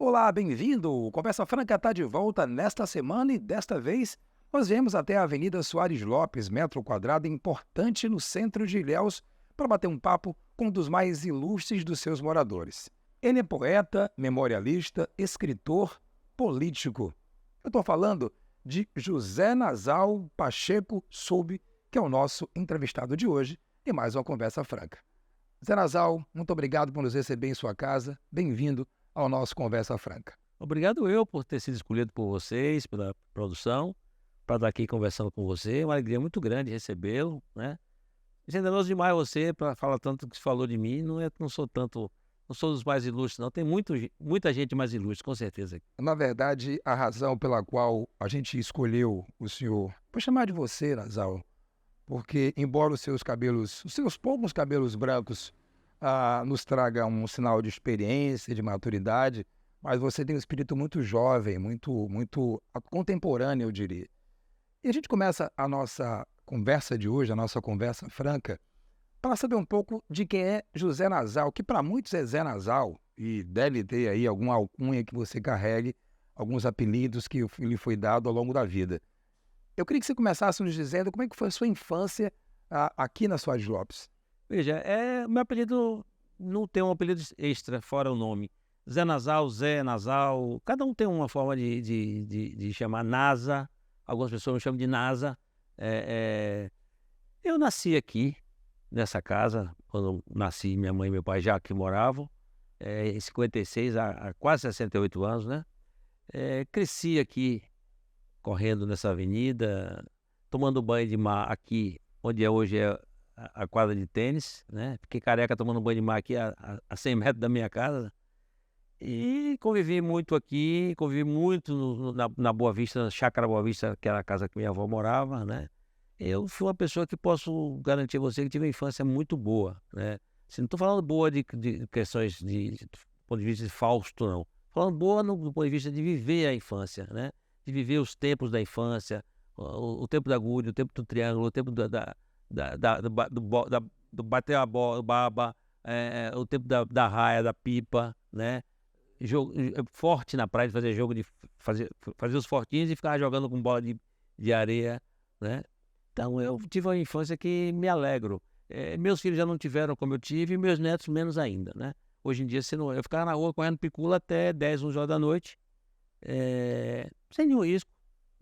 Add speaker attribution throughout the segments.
Speaker 1: Olá, bem-vindo! O Conversa Franca está de volta nesta semana e desta vez nós viemos até a Avenida Soares Lopes, metro quadrado importante no centro de Ilhéus, para bater um papo com um dos mais ilustres dos seus moradores. Ele é poeta, memorialista, escritor, político. Eu estou falando de José Nazal Pacheco Soube, que é o nosso entrevistado de hoje em mais uma Conversa Franca. Zé Nazal, muito obrigado por nos receber em sua casa. Bem-vindo ao nosso Conversa Franca.
Speaker 2: Obrigado eu por ter sido escolhido por vocês, pela produção, para estar aqui conversando com você. É uma alegria muito grande recebê-lo, né? É generoso demais você para falar tanto que se falou de mim. Não sou dos mais ilustres, não. Tem muita gente mais ilustre, com certeza.
Speaker 1: Na verdade, a razão pela qual a gente escolheu o senhor, vou chamar de você, Nazal, porque embora os seus poucos cabelos brancos nos traga um sinal de experiência, de maturidade, mas você tem um espírito muito jovem, muito contemporâneo, eu diria. E a gente começa a nossa conversa de hoje, a nossa conversa franca, para saber um pouco de quem é José Nazal, que para muitos é Zé Nazal, e deve ter aí alguma alcunha que você carregue, alguns apelidos que lhe foi dado ao longo da vida. Eu queria que você começasse nos dizendo como é que foi a sua infância aqui na Soares Lopes.
Speaker 2: Veja, meu apelido não tem um apelido extra, fora o nome. Zé Nazal, cada um tem uma forma de chamar. NASA, algumas pessoas me chamam de NASA. Eu nasci aqui, nessa casa, quando nasci, minha mãe e meu pai já aqui moravam, em 56, há quase 68 anos, né? Cresci aqui, correndo nessa avenida, tomando banho de mar aqui, onde hoje é a quadra de tênis, né? Fiquei careca tomando banho de mar aqui a 100 metros da minha casa. E convivi muito aqui, convivi muito na Boa Vista, na Chácara Boa Vista, que era a casa que minha avó morava, né? Eu fui uma pessoa que posso garantir a você que tive uma infância muito boa, né? Assim, não estou falando boa de questões do ponto de vista de Fausto, não. Falando boa do ponto de vista de viver a infância, né? De viver os tempos da infância, o tempo da gude, o tempo do triângulo, o tempo do bater a bola, baba, o tempo da raia, da pipa, né? Jogo forte na praia, de fazer jogo de fazer os fortinhos e ficar jogando com bola de areia, né? Então eu tive uma infância que me alegro. Meus filhos já não tiveram como eu tive e meus netos menos ainda, né? Hoje em dia, eu ficava na rua correndo picula até 10, 11 horas da noite, sem nenhum risco,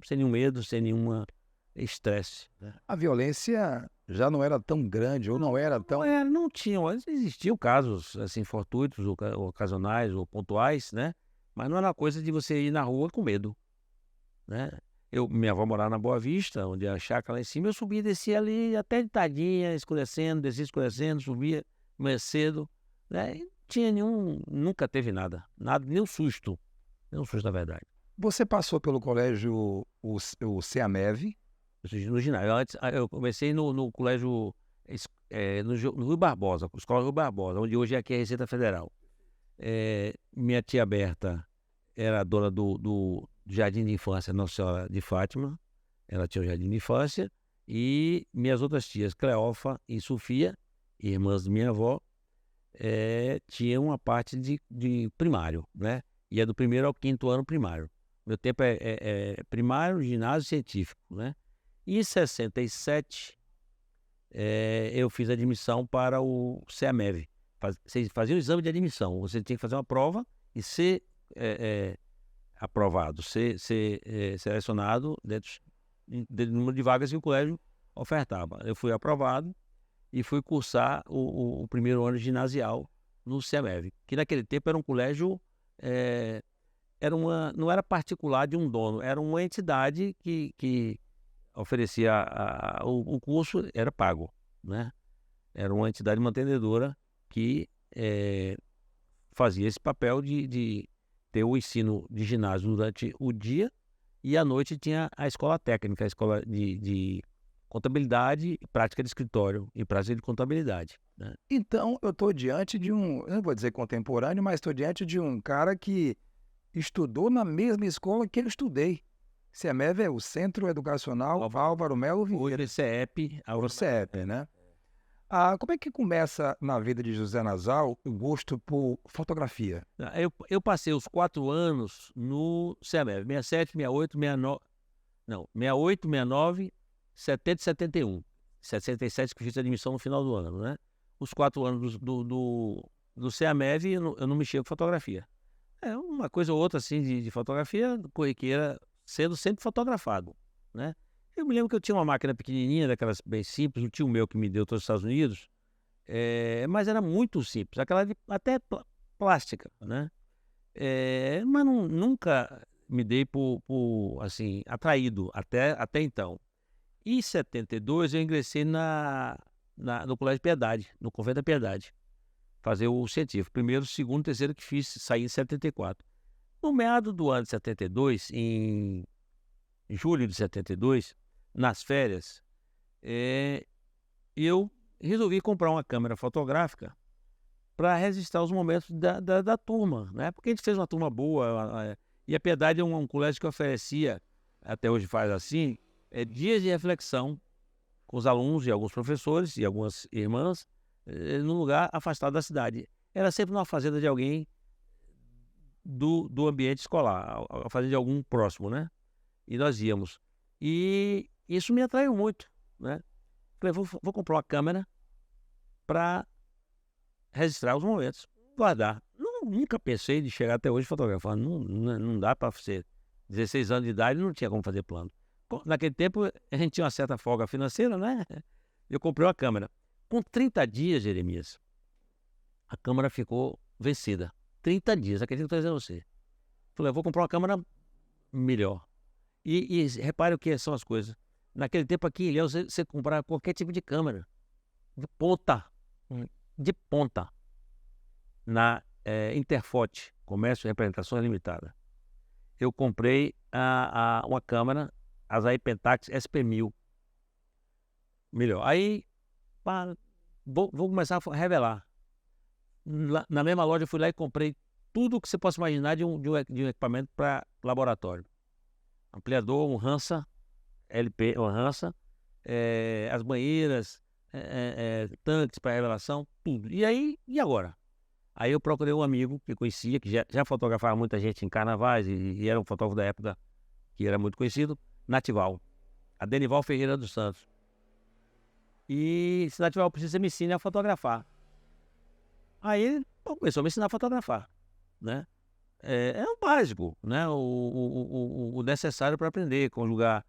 Speaker 2: sem nenhum medo, sem nenhum estresse, né?
Speaker 1: A violência já não era tão grande, ou não era tão...
Speaker 2: Não tinham, existiam casos assim fortuitos, ou ocasionais, ou pontuais, né? Mas não era coisa de você ir na rua com medo, né? Minha avó morava na Boa Vista, onde é a chácara lá em cima, eu subia e descia ali até de tardinha, escurecendo, descia escurecendo, subia mais cedo, né? E não tinha nunca teve nada, nenhum susto na verdade.
Speaker 1: Você passou pelo colégio, o CEAMEV.
Speaker 2: No ginásio, antes eu comecei no colégio, no Rui Barbosa, escola Rui Barbosa, onde hoje é aqui a Receita Federal. Minha tia Berta era dona do Jardim de Infância Nossa Senhora de Fátima, ela tinha o Jardim de Infância, e minhas outras tias, Cleofa e Sofia, irmãs de minha avó, tinham uma parte de primário, né? Ia do primeiro ao quinto ano primário. Meu tempo é primário, ginásio científico, né? E em 67, eu fiz admissão para o CEAMEV. Você fazia um exame de admissão, você tinha que fazer uma prova e ser aprovado, ser selecionado dentro do número de vagas que o colégio ofertava. Eu fui aprovado e fui cursar o primeiro ano ginasial no CEAMEV, que naquele tempo era um colégio, não era particular de um dono, era uma entidade que oferecia o curso, era pago, né? Era uma entidade mantenedora que fazia esse papel de ter o ensino de ginásio durante o dia e à noite tinha a escola técnica, a escola de contabilidade, prática de escritório e prática de contabilidade, né?
Speaker 1: Então, eu estou diante de eu não vou dizer contemporâneo, mas estou diante de um cara que estudou na mesma escola que eu estudei. CEAMEV é o Centro Educacional Álvaro Melo Vieira.
Speaker 2: Hoje é CEP,
Speaker 1: O CEP, né? Como é que começa na vida de José Nasal o gosto por fotografia?
Speaker 2: Eu passei os 4 anos no CEMEV, 67, 68, 69, não, 68, 69, 70 e 71. 67 que eu fiz a admissão no final do ano, né. Os 4 anos do CEAMEV eu não mexia com fotografia. É uma coisa ou outra, assim, de fotografia corriqueira, sendo sempre fotografado, né. Eu me lembro que eu tinha uma máquina pequenininha, daquelas bem simples, um tio meu que me deu dos Estados Unidos, mas era muito simples, aquela de até plástica, né. Mas nunca me dei por, assim, atraído até então. Em 72 eu ingressei no Colégio Piedade, no Convento da Piedade, fazer o científico, primeiro, segundo, terceiro que fiz, saí em 74. No meado do ano de 72, em julho de 72, nas férias, eu resolvi comprar uma câmera fotográfica para registrar os momentos da turma, né, porque a gente fez uma turma boa, e a Piedade é um colégio que oferecia, até hoje faz assim, dias de reflexão com os alunos e alguns professores e algumas irmãs, num lugar afastado da cidade. Era sempre numa fazenda de alguém do ambiente escolar, a fazenda de algum próximo, né, e nós íamos. E isso me atraiu muito, né. Falei: "Vou comprar uma câmera para registrar os momentos, guardar". Nunca pensei de chegar até hoje fotografando, não dá para ser 16 anos de idade, não tinha como fazer plano. Naquele tempo a gente tinha uma certa folga financeira, né, eu comprei uma câmera. Com 30 dias, Jeremias, a câmera ficou vencida. 30 dias, acredita que eu estou dizendo a você. Falei: "Eu vou comprar uma câmera melhor". E repare o que são as coisas. Naquele tempo aqui em Ilhéus você comprava qualquer tipo de câmera, de ponta, de ponta, na, Interfote, Comércio e Representações Limitada. Eu comprei uma câmera, Asahi Pentax SP1000, melhor. Aí, pá, vou começar a revelar. Na mesma loja eu fui lá e comprei tudo o que você possa imaginar de um equipamento para laboratório. Ampliador, um Hansa LP, um Hansa, as banheiras, tanques para revelação, tudo. E aí, e agora? Aí eu procurei um amigo que conhecia, que já fotografava muita gente em carnavais e era um fotógrafo da época que era muito conhecido, Natival, Adenival Ferreira dos Santos. E esse Natival: "Precisa me ensine a fotografar". Aí ele, pô, começou a me ensinar a fotografar, né. É o básico, né, o necessário para aprender, conjugar,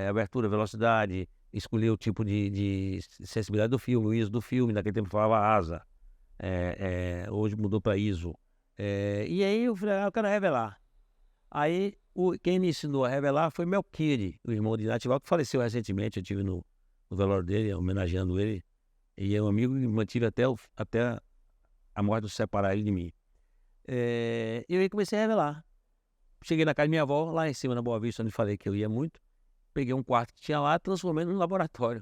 Speaker 2: abertura, velocidade, escolher o tipo de sensibilidade do filme, o ISO do filme, naquele tempo falava ASA, hoje mudou para ISO. E aí eu falei: "Eu quero revelar". Aí quem me ensinou a revelar foi Melquire, o irmão de Natival, que faleceu recentemente, eu estive no velório dele, homenageando ele, e é um amigo que mantive até a morte nos separar ele de mim. E aí comecei a revelar. Cheguei na casa de minha avó, lá em cima na Boa Vista, onde falei que eu ia muito, peguei um quarto que tinha lá, transformei num laboratório.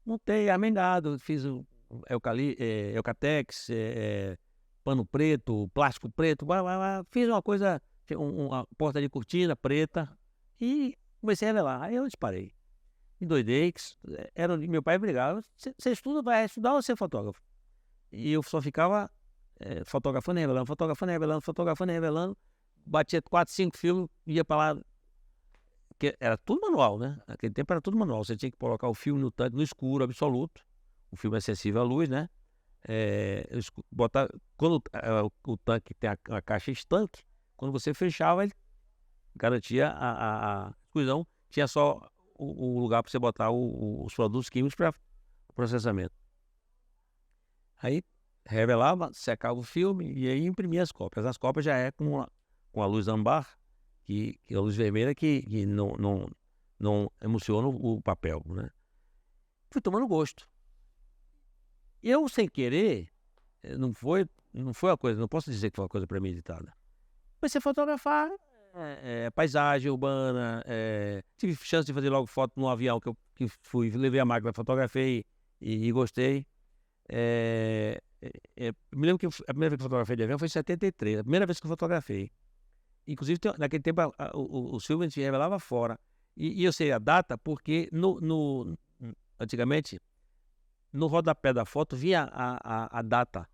Speaker 2: Montei, amendado, fiz o Eucatex, pano preto, plástico preto, fiz uma coisa, uma porta de cortina preta e comecei a revelar. Aí eu disparei. Endoidei, meu pai brigava: "Você estuda, vai estudar ou ser fotógrafo?". E eu só ficava, fotografando e revelando, fotografando e revelando, fotografando e revelando, batia 4, 5 filmes, ia para lá, que era tudo manual, né, naquele tempo era tudo manual, você tinha que colocar o filme no tanque no escuro absoluto, o filme é sensível à luz, né, botar quando, o tanque tem a caixa estanque, quando você fechava ele garantia a exclusão, tinha só o lugar para você botar os produtos químicos para processamento. Aí revelava, secava o filme e aí imprimia as cópias. As cópias já é com a luz ambar, que é a luz vermelha que não emociona o papel, né. Fui tomando gosto. Eu, sem querer, não foi uma coisa, não posso dizer que foi uma coisa premeditada. Comecei a fotografar, paisagem urbana, tive chance de fazer logo foto num avião que fui, levei a máquina, fotografei e gostei. Me lembro que a primeira vez que eu fotografei de avião foi em 73, a primeira vez que eu fotografei. Inclusive naquele tempo os filmes a gente revelava fora. E eu sei a data porque antigamente no rodapé da foto vinha a data,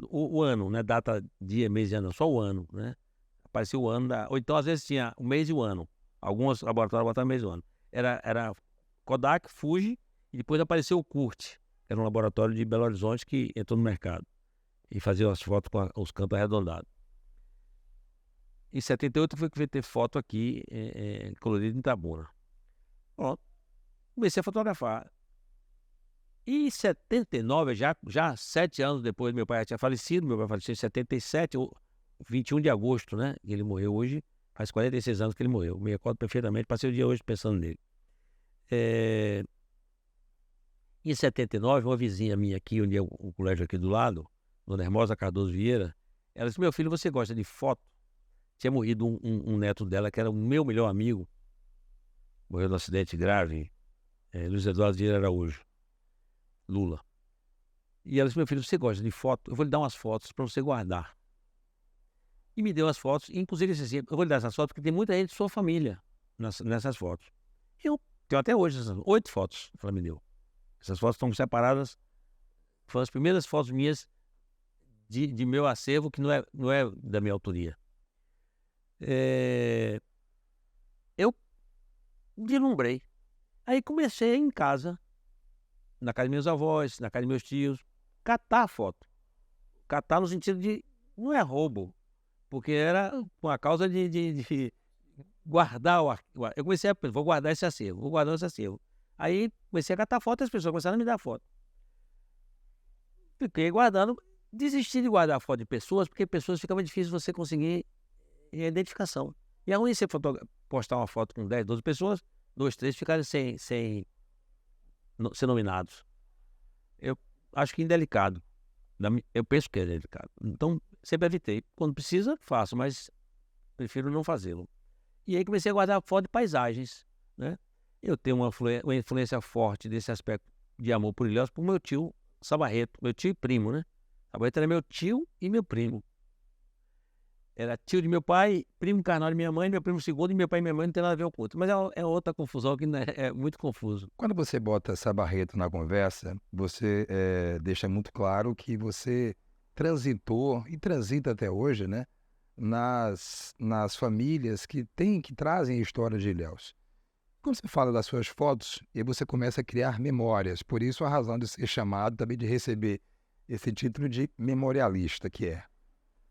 Speaker 2: o ano, né? Data, dia, mês e ano, só o ano, né? Aparecia o ano, ou então às vezes tinha o mês e o ano. Alguns laboratórios botavam mês e o ano. Era Kodak, Fuji, e depois apareceu o Kurt, que era um laboratório de Belo Horizonte que entrou no mercado e fazia as fotos com os cantos arredondados. Em 78 eu fui ter foto aqui, colorida em Itabuna. Pronto, comecei a fotografar. E em 79, já 7 anos depois, meu pai já tinha falecido. Meu pai faleceu em 77, 21 de agosto, né? Ele morreu hoje, faz 46 anos que ele morreu. Me recordo perfeitamente, passei o dia hoje pensando nele. Em 79, uma vizinha minha aqui, onde é o colégio aqui do lado, Dona Hermosa Cardoso Vieira, ela disse: meu filho, você gosta de foto? Tinha morrido um neto dela, que era o meu melhor amigo, morreu num acidente grave, Luiz Eduardo Vieira Araújo, Lula. E ela disse: meu filho, você gosta de foto? Eu vou lhe dar umas fotos para você guardar. E me deu as fotos, inclusive disse assim: eu vou lhe dar essas fotos porque tem muita gente de sua família nessas fotos. Eu tenho até hoje 8 fotos que ela me deu. Essas fotos estão separadas, foram as primeiras fotos minhas de meu acervo, que não é da minha autoria. Eu deslumbrei. Aí comecei em casa, na casa de meus avós, na casa de meus tios, catar a foto. Catar no sentido de, não é roubo, porque era com a causa de guardar eu comecei a pensar: vou guardar esse acervo, vou guardar esse acervo. Aí comecei a catar foto e as pessoas começaram a me dar foto. Fiquei guardando, desisti de guardar foto de pessoas, porque pessoas ficava difícil você conseguir identificação. E é ruim você postar uma foto com 10, 12 pessoas, 2, 3 ficarem sem ser nominados. Eu acho que indelicado. Eu penso que é delicado. Então, sempre evitei. Quando precisa, faço, mas prefiro não fazê-lo. E aí comecei a guardar foto de paisagens, né? Eu tenho uma influência forte desse aspecto de amor por Ilhéus por meu tio Sabarreto, meu tio e primo, né? Sabarreto era meu tio e meu primo. Era tio de meu pai, primo carnal de minha mãe, meu primo segundo, e meu pai e minha mãe não tem nada a ver com o outro. Mas é outra confusão que é muito confuso.
Speaker 1: Quando você bota Sabarreto na conversa, você deixa muito claro que você transitou e transita até hoje, né, nas famílias que trazem a história de Ilhéus. Quando você fala das suas fotos, e aí você começa a criar memórias, por isso a razão de ser chamado, também de receber esse título de memorialista que é.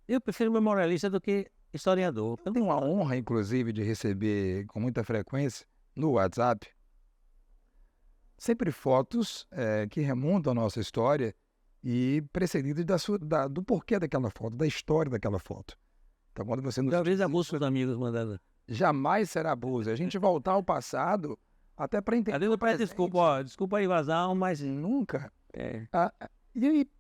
Speaker 2: Eu prefiro memorialista do que historiador.
Speaker 1: Eu tenho a honra, inclusive, de receber com muita frequência no WhatsApp sempre fotos que remontam à nossa história e precedidas do porquê daquela foto, da história daquela foto. Então, quando você nos
Speaker 2: Talvez
Speaker 1: diz
Speaker 2: abuso
Speaker 1: isso,
Speaker 2: dos amigos mandando.
Speaker 1: jamais será abuso. A gente voltar ao passado até para entender.
Speaker 2: Cadê meu pai? Desculpa, ó, desculpa a invasão, mas
Speaker 1: Nunca.
Speaker 2: é,
Speaker 1: E aí,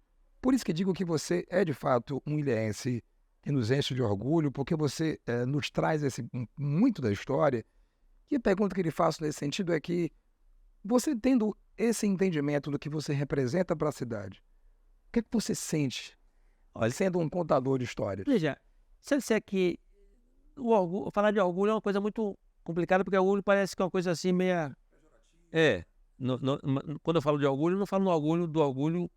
Speaker 1: por isso que digo que você é de fato um ilhéense que nos enche de orgulho, porque você nos traz muito da história. E a pergunta que lhe faço nesse sentido é que você tendo esse entendimento do que você representa para a cidade, o que é que você sente
Speaker 2: olha,
Speaker 1: sendo um contador de histórias?
Speaker 2: veja, se eu disser que falar de orgulho é uma coisa muito complicada, porque orgulho parece que é uma coisa assim meia. Quando eu falo de orgulho, eu não falo do orgulho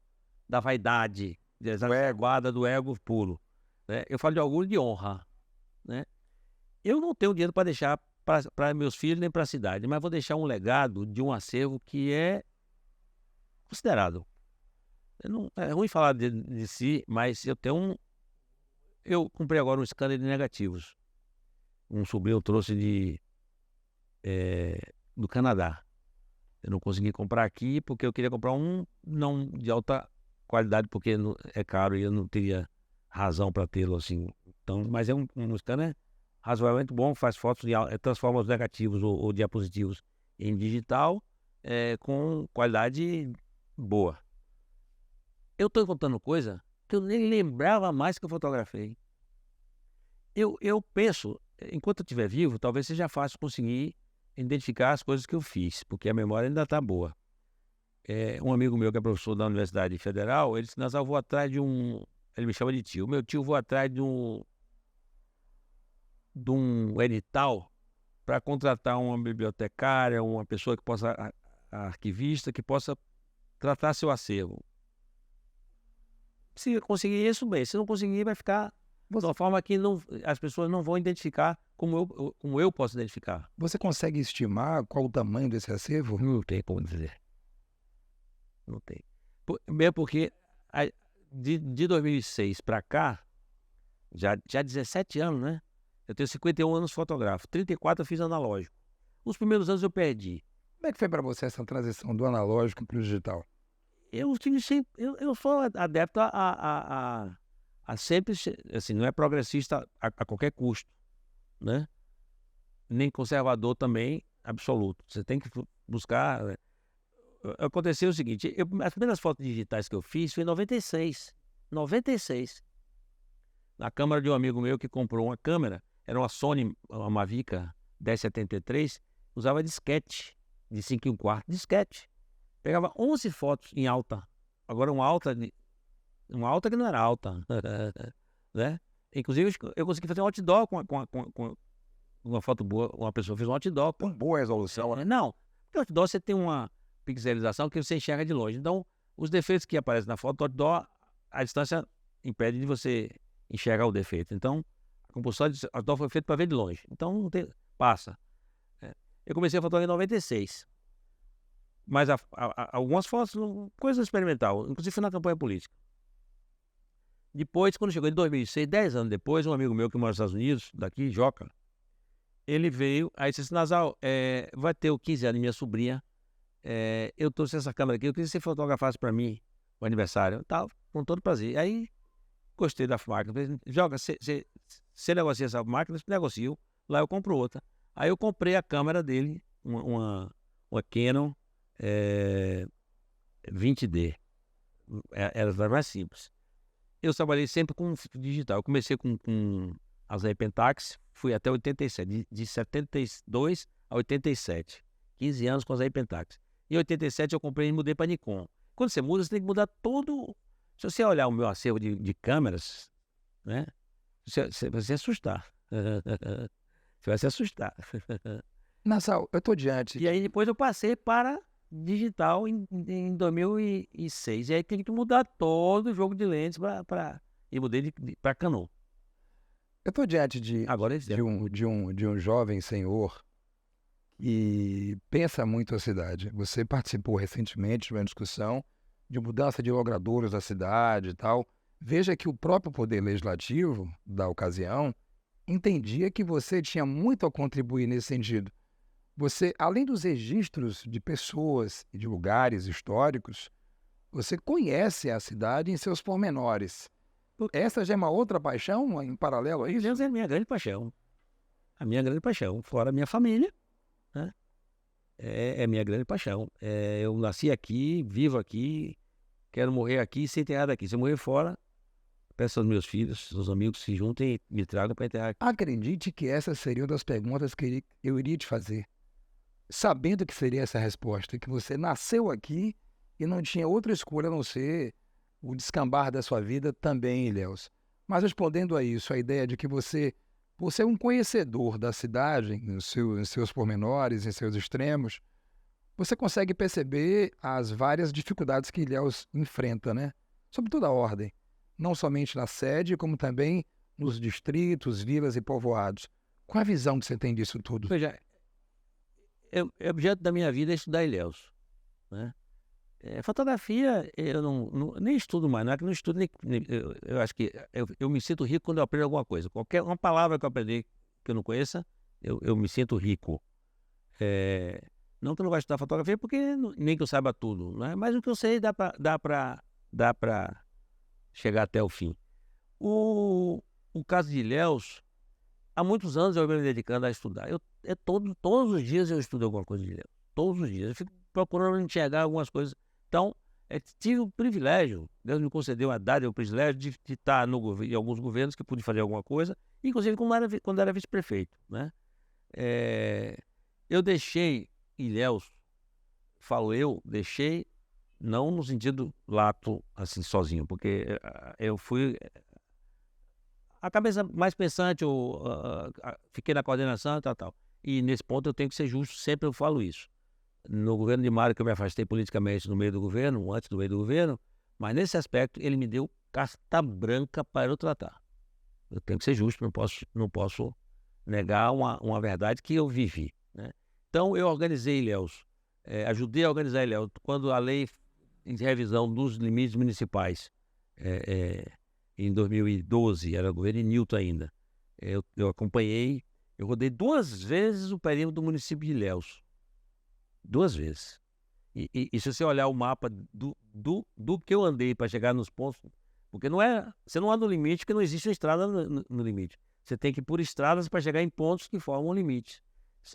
Speaker 2: da vaidade, exacerbada, do ego puro, né? Eu falo de orgulho de honra, né? Eu não tenho dinheiro para deixar para meus filhos nem para a cidade, mas vou deixar um legado de um acervo que é considerável. É ruim falar de si, mas eu comprei agora um scanner de negativos. Um sobrinho trouxe do Canadá. Eu não consegui comprar aqui porque eu queria comprar um não de alta qualidade, porque é caro e eu não teria razão para tê-lo assim. Então, mas é um scanner razoavelmente bom, faz fotos, transforma os negativos ou diapositivos em digital, com qualidade boa. Eu estou contando coisa que eu nem lembrava mais que eu fotografei. Eu penso, enquanto eu estiver vivo, talvez seja fácil conseguir identificar as coisas que eu fiz, porque a memória ainda está boa. Um amigo meu que é professor da Universidade Federal, ele disse: Nazar, eu vou atrás de ele me chama de tio. Meu tio, vou atrás de um edital para contratar uma bibliotecária, uma pessoa que possa, arquivista, que possa tratar seu acervo. Se conseguir isso, bem. Se não conseguir, vai ficar de uma forma que as pessoas não vão identificar como eu posso identificar.
Speaker 1: Você consegue estimar qual o tamanho desse acervo?
Speaker 2: Não tem como dizer. Não tem. Mesmo porque de 2006 para cá, já 17 anos, né? Eu tenho 51 anos fotográfico, 34 eu fiz analógico. Os primeiros anos eu perdi.
Speaker 1: Como é que foi para você essa transição do analógico para o digital?
Speaker 2: Eu tive sempre, eu sou adepto a sempre, assim, não é progressista a qualquer custo, né? Nem conservador também, absoluto. Você tem que buscar. Aconteceu o seguinte, as primeiras fotos digitais que eu fiz foi em 96. 96. Na câmera de um amigo meu que comprou uma câmera, era uma Sony, uma Mavica 1073, usava disquete de 5 1/4, disquete. Pegava 11 fotos em alta. Agora uma alta que não era alta, né? Inclusive eu consegui fazer um outdoor com uma foto boa. Uma pessoa fez um outdoor.
Speaker 1: Com boa resolução, né?
Speaker 2: Não, porque o outdoor você tem uma pixelização que você enxerga de longe. Então, os defeitos que aparecem na foto do outdoor, a distância impede de você enxergar o defeito. Então, a composição de outdoor foi feita para ver de longe. Então, não tem, passa. Eu comecei a fotografar em 96. Mas algumas fotos, coisa experimental, inclusive foi na campanha política. Depois, quando chegou em 2006, 10 anos depois, um amigo meu que mora nos Estados Unidos, daqui, Joca, ele veio, aí disse assim, Nasal, vai ter o 15 anos de minha sobrinha, eu trouxe essa câmera aqui, eu queria que você fotografasse para mim o aniversário, tal, com todo prazer. Aí, gostei da máquina, falei, Joca, você negocia essa máquina, eu negocio, lá eu compro outra. Aí eu comprei a câmera dele, uma Canon 20D, era das mais simples. Eu trabalhei sempre com digital. Eu comecei com as Pentax, fui até 87, de 72 a 87. 15 anos com as Pentax. Em 87 eu comprei e mudei para Nikon. Quando você muda, você tem que mudar todo. Se você olhar o meu acervo de câmeras, né? Você vai se assustar. Você vai se assustar.
Speaker 1: Nasal, eu estou diante.
Speaker 2: E aí depois eu passei para digital em 2006. E aí tem que mudar todo o jogo de lentes e mudei para Canon.
Speaker 1: Eu estou diante
Speaker 2: Agora
Speaker 1: de um jovem senhor que pensa muito a cidade. Você participou recentemente de uma discussão de mudança de logradouros da cidade e tal. Veja que o próprio Poder Legislativo da ocasião entendia que você tinha muito a contribuir nesse sentido. Você, além dos registros de pessoas e de lugares históricos, você conhece a cidade em seus pormenores. Essa já é uma outra paixão em paralelo a isso?
Speaker 2: Deus é a minha grande paixão. A minha grande paixão. Fora a minha família, né? É minha grande paixão. Eu nasci aqui, vivo aqui, quero morrer aqui sem enterrar daqui. Se eu morrer fora, peço aos meus filhos, aos amigos se juntem e me tragam para enterrar aqui.
Speaker 1: Acredite que essas seriam das perguntas que eu iria te fazer. Sabendo que seria essa resposta, que você nasceu aqui e não tinha outra escolha a não ser o descambar da sua vida também, Ilhéus. Mas respondendo a isso, a ideia de que você, por ser um conhecedor da cidade, em seus pormenores, em seus extremos, você consegue perceber as várias dificuldades que Ilhéus enfrenta, né? Sob toda a ordem. Não somente na sede, como também nos distritos, vilas e povoados. Qual a visão que você tem disso tudo?
Speaker 2: Veja, o objeto da minha vida é estudar Ilhéus, né? Fotografia eu nem estudo mais, não é que não estudo, eu acho que eu me sinto rico quando eu aprendo alguma coisa. Qualquer uma palavra que eu aprender que eu não conheça, eu me sinto rico. Não que eu não gosto de estudar fotografia, porque nem que eu saiba tudo, né? Mas o que eu sei dá para chegar até o fim. O caso de Ilhéus, há muitos anos eu venho me dedicando a estudar. Todos os dias eu estudo alguma coisa de Ilhéus. Todos os dias. Eu fico procurando enxergar algumas coisas. Então, tive o privilégio, Deus me concedeu a dádiva, o privilégio de estar em alguns governos que pude fazer alguma coisa, inclusive quando era vice-prefeito, né? Eu deixei Ilhéus, deixei, não no sentido lato, assim, sozinho, porque eu fui a cabeça mais pensante, fiquei na coordenação e tal. E nesse ponto eu tenho que ser justo, sempre eu falo isso. no governo de Mário, que eu me afastei politicamente no meio do governo, antes do meio do governo, mas nesse aspecto ele me deu carta branca para eu tratar. Eu tenho que ser justo, não posso negar uma verdade que eu vivi, né? Então eu organizei Ilhéus, ajudei a organizar Ilhéus, quando a lei de revisão dos limites municipais, em 2012, era o governo de Nilton ainda, eu acompanhei, eu rodei 2 vezes o perímetro do município de Ilhéus, 2 vezes. E se você olhar o mapa do que eu andei para chegar nos pontos, porque você não anda no limite, porque não existe uma estrada no limite. Você tem que ir por estradas para chegar em pontos que formam limite.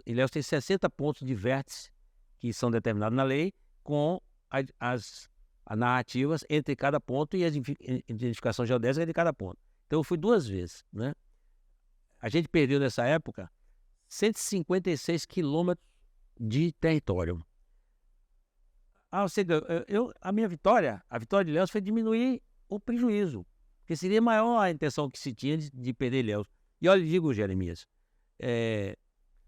Speaker 2: Ilhéus tem 60 pontos de vértice que são determinados na lei, com as narrativas entre cada ponto e a identificação geodésica de cada ponto. Então eu fui 2 vezes, né? A gente perdeu nessa época 156 quilômetros de território. Ou seja, a minha vitória, a vitória de Ilhéus, foi diminuir o prejuízo, porque seria maior a intenção que se tinha de perder Ilhéus. E olha, digo, Jeremias,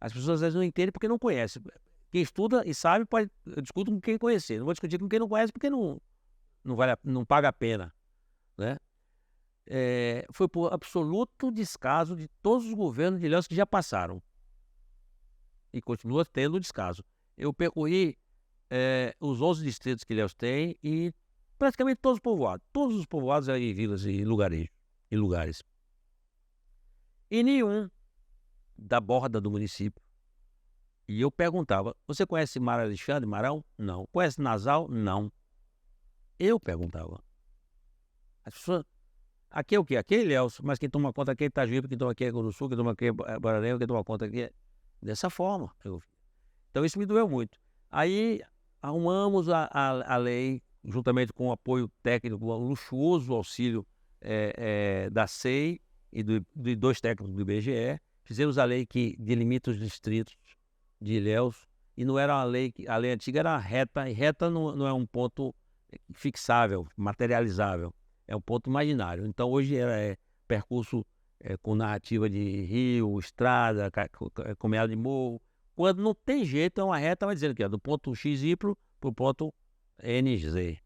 Speaker 2: as pessoas às vezes não entendem porque não conhecem. Quem estuda e sabe, eu discuto com quem conhecer. Não vou discutir com quem não conhece porque não paga a pena, né? Foi por absoluto descaso de todos os governos de Ilhéus que já passaram. E continua tendo descaso. Eu percorri os 11 distritos que Ilhéus tem e praticamente todos os povoados e vilas e lugares. E nenhum da borda do município. E eu perguntava, você conhece Mar Alexandre, Marão? Não. Conhece Nasal? Não. Eu perguntava. As pessoas, aqui é o quê? Aqui é Ilhéus, mas quem toma conta aqui é Itajuípe, quem toma aqui é Sul, quem toma aqui é Baranem, quem toma conta aqui é... Dessa forma. Então isso me doeu muito. Aí arrumamos a lei, juntamente com o apoio técnico, um luxuoso auxílio da SEI e de 2 técnicos do IBGE. Fizemos a lei que delimita os distritos de Ilhéus, e não era uma lei, a lei antiga era reta, e reta não é um ponto fixável, materializável, é um ponto imaginário. Então hoje é percurso com narrativa de rio, estrada, caminhada de morro. Quando não tem jeito, é uma reta, vai dizendo que é do ponto XY para o ponto NZ.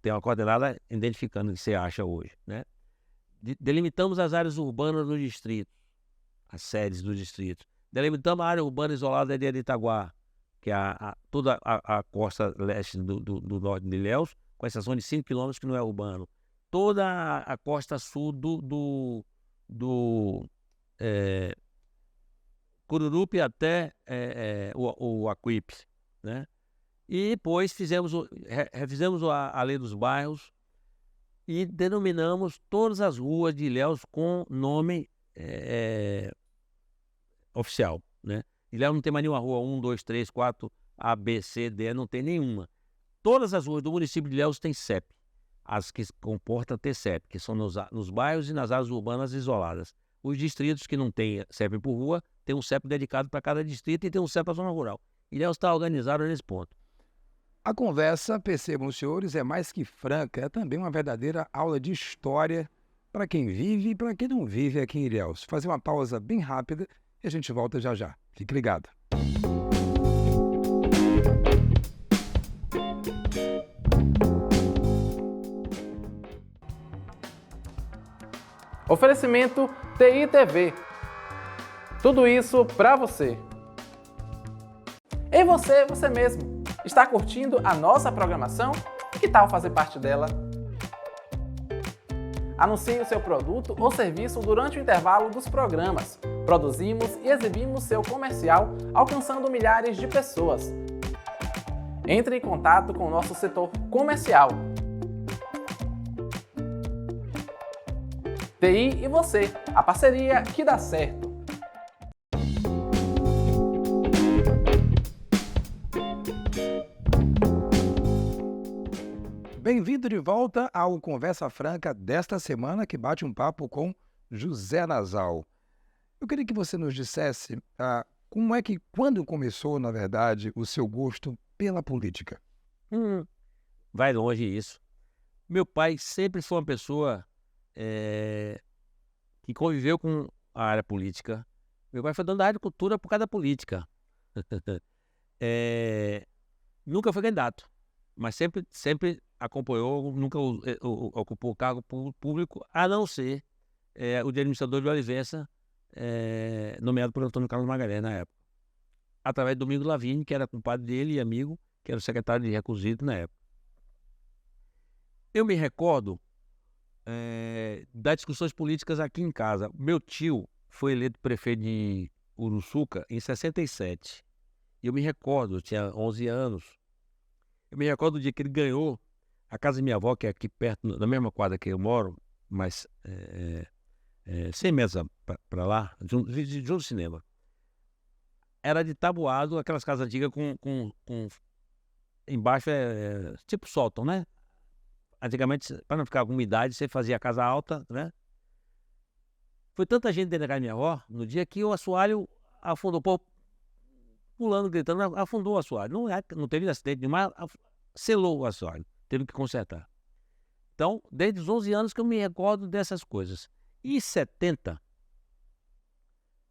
Speaker 2: Tem uma coordenada identificando o que você acha hoje, né? Delimitamos as áreas urbanas do distrito, as sedes do distrito. Delimitamos a área urbana isolada de Itaguá, que é toda a costa leste do norte de Ilhéus, com exceção de 5 quilômetros que não é urbano. Toda a costa sul do Cururupi até o Aquipe, né? E depois refizemos a lei dos bairros e denominamos todas as ruas de Ilhéus com nome oficial, né? Ilhéus não tem mais nenhuma rua 1, 2, 3, 4, A, B, C, D, não tem nenhuma. Todas as ruas do município de Ilhéus têm CEP, as que comportam ter CEP, que são nos bairros e nas áreas urbanas isoladas. Os distritos que não têm CEP por rua, tem um CEP dedicado para cada distrito e tem um CEP para a zona rural. Ilhéus está organizado nesse ponto.
Speaker 1: A conversa, percebam os senhores, é mais que franca, é também uma verdadeira aula de história para quem vive e para quem não vive aqui em Ilhéus. Fazer uma pausa bem rápida e a gente volta já já. Fique ligado.
Speaker 3: Oferecimento TI TV. Tudo isso para você. E você mesmo, está curtindo a nossa programação? Que tal fazer parte dela? Anuncie o seu produto ou serviço durante o intervalo dos programas. Produzimos e exibimos seu comercial, alcançando milhares de pessoas. Entre em contato com o nosso setor comercial. TI e você, a parceria que dá certo.
Speaker 1: Bem-vindo de volta ao Conversa Franca desta semana, que bate um papo com José Nasal. Eu queria que você nos dissesse quando começou, na verdade, o seu gosto pela política?
Speaker 2: Vai longe isso. Meu pai sempre foi uma pessoa que conviveu com a área política. Meu pai foi dono da agricultura por causa da política. nunca foi candidato, mas sempre acompanhou, nunca ocupou cargo público, a não ser o de administrador de Olivença, nomeado por Antônio Carlos Magalhães na época, através do Domingos Lavigne, que era compadre dele e amigo, que era o secretário de Recursos na época. Eu me recordo das discussões políticas aqui em casa. Meu tio foi eleito prefeito de Uruçuca em 67. Eu me recordo, eu tinha 11 anos. Eu me recordo do dia que ele ganhou a casa da minha avó, que é aqui perto, na mesma quadra que eu moro, mas 100 metros para lá, junto ao cinema. Era de tabuado, aquelas casas antigas com embaixo tipo sótão, né? Antigamente, para não ficar com umidade, você fazia a casa alta, né? Foi tanta gente dentro da casa da minha avó, no dia que o assoalho afundou, pulando, gritando, afundou o assoalho. Não teve acidente nenhum, mas selou o assoalho, teve que consertar. Então, desde os 11 anos que eu me recordo dessas coisas. E em 70,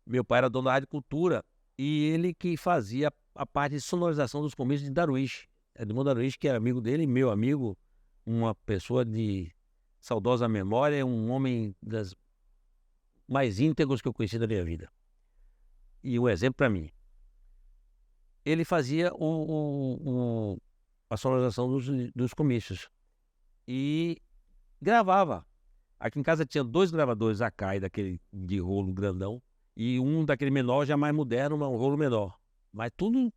Speaker 2: meu pai era dono da Rádio Cultura e ele que fazia a parte de sonorização dos comícios de Darwish. Edmundo Darwish, que era amigo dele, meu amigo, uma pessoa de saudosa memória, um homem das mais íntegros que eu conheci da minha vida. E um exemplo para mim. Ele fazia a sonorização dos comícios e gravava. Aqui em casa tinha 2 gravadores Akai, daquele de rolo grandão, e um daquele menor, já mais moderno, um rolo menor, mas tudo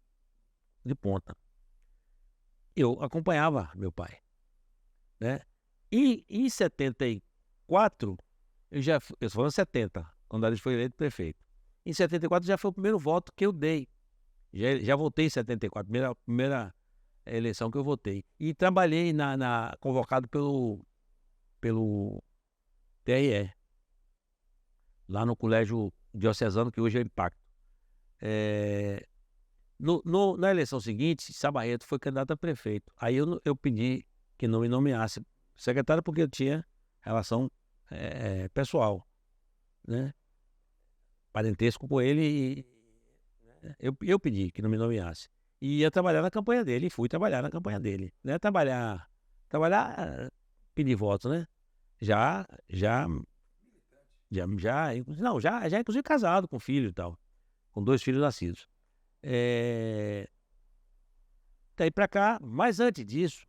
Speaker 2: de ponta. Eu acompanhava meu pai, né? E em 74, eu estou falando 70, quando ele foi eleito prefeito. Em 74 já foi o primeiro voto que eu dei. Já votei em 74, primeira eleição que eu votei. E trabalhei convocado pelo TRE, lá no Colégio Diocesano, que hoje é o Impacto. Na eleição seguinte, Sabarreto foi candidato a prefeito. Aí eu pedi que não me nomeasse secretário, porque eu tinha relação pessoal, né? Parentesco com ele, e eu pedi que não me nomeasse. E ia trabalhar na campanha dele, e fui trabalhar na campanha dele. Não é trabalhar, pedir voto, né? Já inclusive casado, com filho e tal, com 2 filhos nascidos. Daí pra cá, mas antes disso,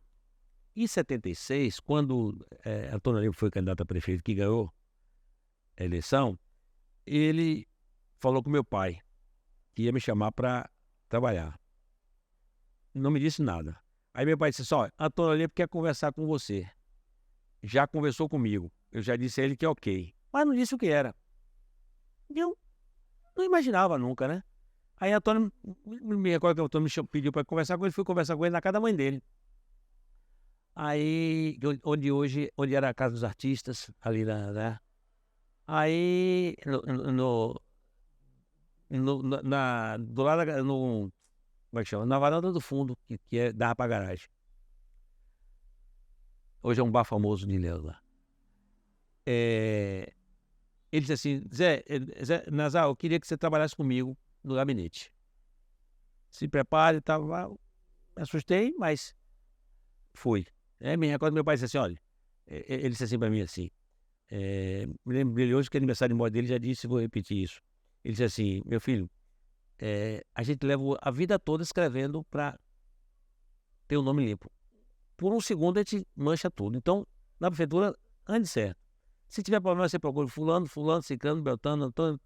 Speaker 2: em 76, quando Antônio Aníbal foi candidato a prefeito, que ganhou a eleição, ele falou com meu pai que ia me chamar para trabalhar. Não me disse nada. Aí meu pai disse assim: olha, Antônio Aníbal quer conversar com você. Já conversou comigo. Eu já disse a ele que é ok. Mas não disse o que era. Eu não imaginava nunca, né? Aí Antônio, me recordo que o Antônio me pediu para conversar com ele, fui conversar com ele na casa da mãe dele. Aí, onde era a Casa dos Artistas, ali né? Aí, do lado, como é que chama? Na varanda do fundo, que dava pra garagem. Hoje é um bar famoso de Ilhéus lá. Ele disse assim: Zé Nazar, eu queria que você trabalhasse comigo no gabinete. Se prepare e tal. Me assustei, mas fui. Me recordo, meu pai disse assim: olha, ele disse assim para mim assim, me lembro dele hoje, que é aniversário de morte dele, já disse, vou repetir isso. Ele disse assim: meu filho, a gente leva a vida toda escrevendo para ter o nome limpo. Por um segundo a gente mancha tudo. Então, na prefeitura, ande certo. Se tiver problema, você procura fulano, Ciclano, Beltrano, Antônio.